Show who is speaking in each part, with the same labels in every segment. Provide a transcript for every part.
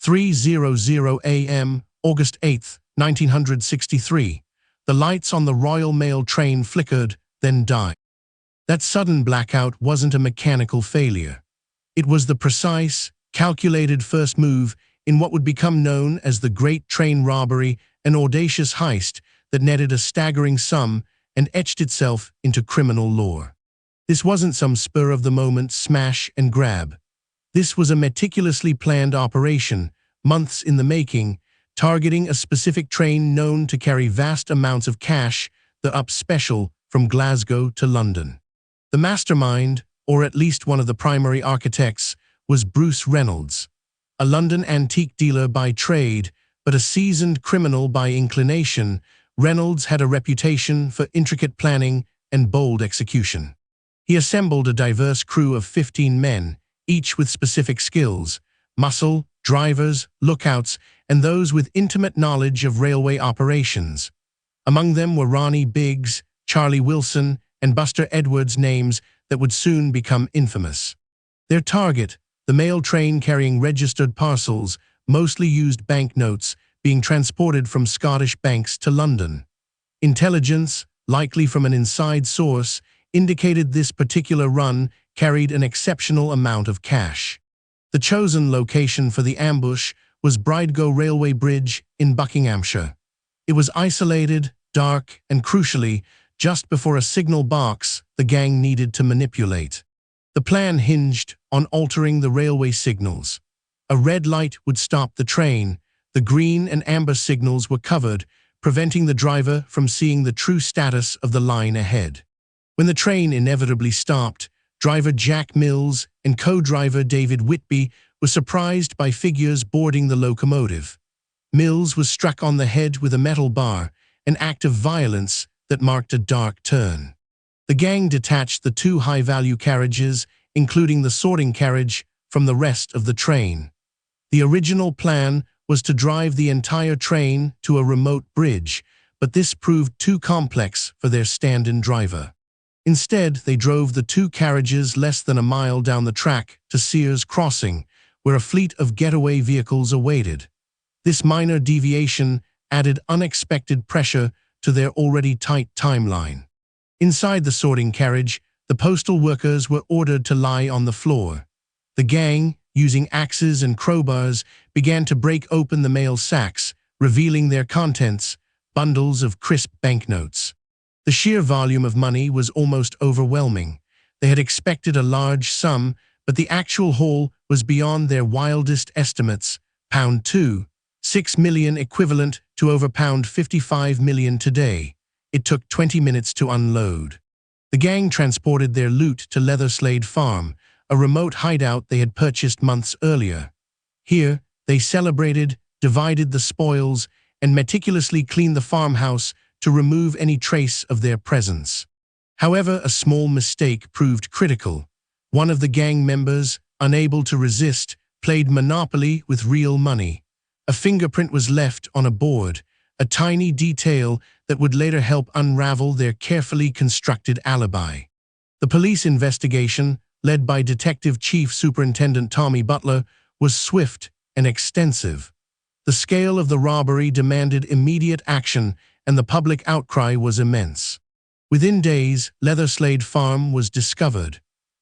Speaker 1: 3:00 a.m., August 8, 1963. The lights on the Royal Mail train flickered, then died. That sudden blackout wasn't a mechanical failure. It was the precise, calculated first move in what would become known as the Great Train Robbery, an audacious heist that netted a staggering sum and etched itself into criminal lore. This wasn't some spur-of-the-moment smash and grab. This was a meticulously planned operation, months in the making, targeting a specific train known to carry vast amounts of cash, the up special from Glasgow to London. The mastermind, or at least one of the primary architects, was Bruce Reynolds, a London antique dealer by trade, but a seasoned criminal by inclination. Reynolds had a reputation for intricate planning and bold execution. He assembled a diverse crew of 15 men, each with specific skills: muscle, drivers, lookouts, and those with intimate knowledge of railway operations. Among them were Ronnie Biggs, Charlie Wilson, and Buster Edwards, names that would soon become infamous. Their target, the mail train carrying registered parcels, mostly used banknotes, being transported from Scottish banks to London. Intelligence, likely from an inside source, indicated this particular run carried an exceptional amount of cash. The chosen location for the ambush was Bridego Railway Bridge in Buckinghamshire. It was isolated, dark, and crucially, just before a signal box the gang needed to manipulate. The plan hinged on altering the railway signals. A red light would stop the train. The green and amber signals were covered, preventing the driver from seeing the true status of the line ahead. When the train inevitably stopped, driver Jack Mills and co-driver David Whitby were surprised by figures boarding the locomotive. Mills was struck on the head with a metal bar, an act of violence that marked a dark turn. The gang detached the two high-value carriages, including the sorting carriage, from the rest of the train. The original plan was to drive the entire train to a remote bridge, but this proved too complex for their stand-in driver. Instead, they drove the two carriages less than a mile down the track to Sears Crossing, where a fleet of getaway vehicles awaited. This minor deviation added unexpected pressure to their already tight timeline. Inside the sorting carriage, the postal workers were ordered to lie on the floor. The gang, using axes and crowbars, began to break open the mail sacks, revealing their contents, bundles of crisp banknotes. The sheer volume of money was almost overwhelming. They had expected a large sum, but the actual haul was beyond their wildest estimates. £6 million, equivalent to over £55 million today. It took 20 minutes to unload. The gang transported their loot to Leatherslade Farm, a remote hideout they had purchased months earlier. Here, they celebrated, divided the spoils, and meticulously cleaned the farmhouse to remove any trace of their presence. However, a small mistake proved critical. One of the gang members, unable to resist, played Monopoly with real money. A fingerprint was left on a board, a tiny detail that would later help unravel their carefully constructed alibi. The police investigation, led by Detective Chief Superintendent Tommy Butler, was swift and extensive. The scale of the robbery demanded immediate action, and the public outcry was immense. Within days, Leatherslade Farm was discovered.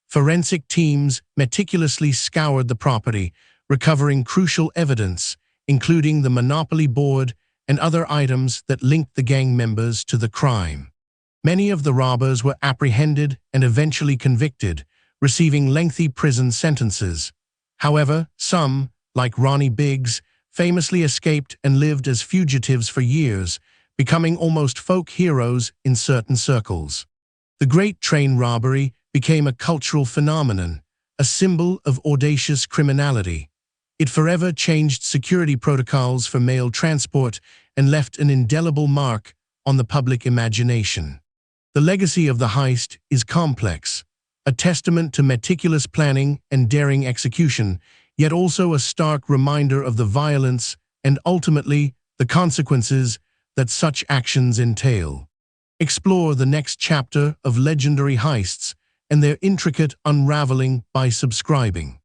Speaker 1: Forensic teams meticulously scoured the property, recovering crucial evidence, including the Monopoly board and other items that linked the gang members to the crime. Many of the robbers were apprehended and eventually convicted, receiving lengthy prison sentences. However, some, like Ronnie Biggs, famously escaped and lived as fugitives for years, becoming almost folk heroes in certain circles. The Great Train Robbery became a cultural phenomenon, a symbol of audacious criminality. It forever changed security protocols for mail transport and left an indelible mark on the public imagination. The legacy of the heist is complex, a testament to meticulous planning and daring execution, yet also a stark reminder of the violence and ultimately the consequences that such actions entail. Explore the next chapter of legendary heists and their intricate unraveling by subscribing.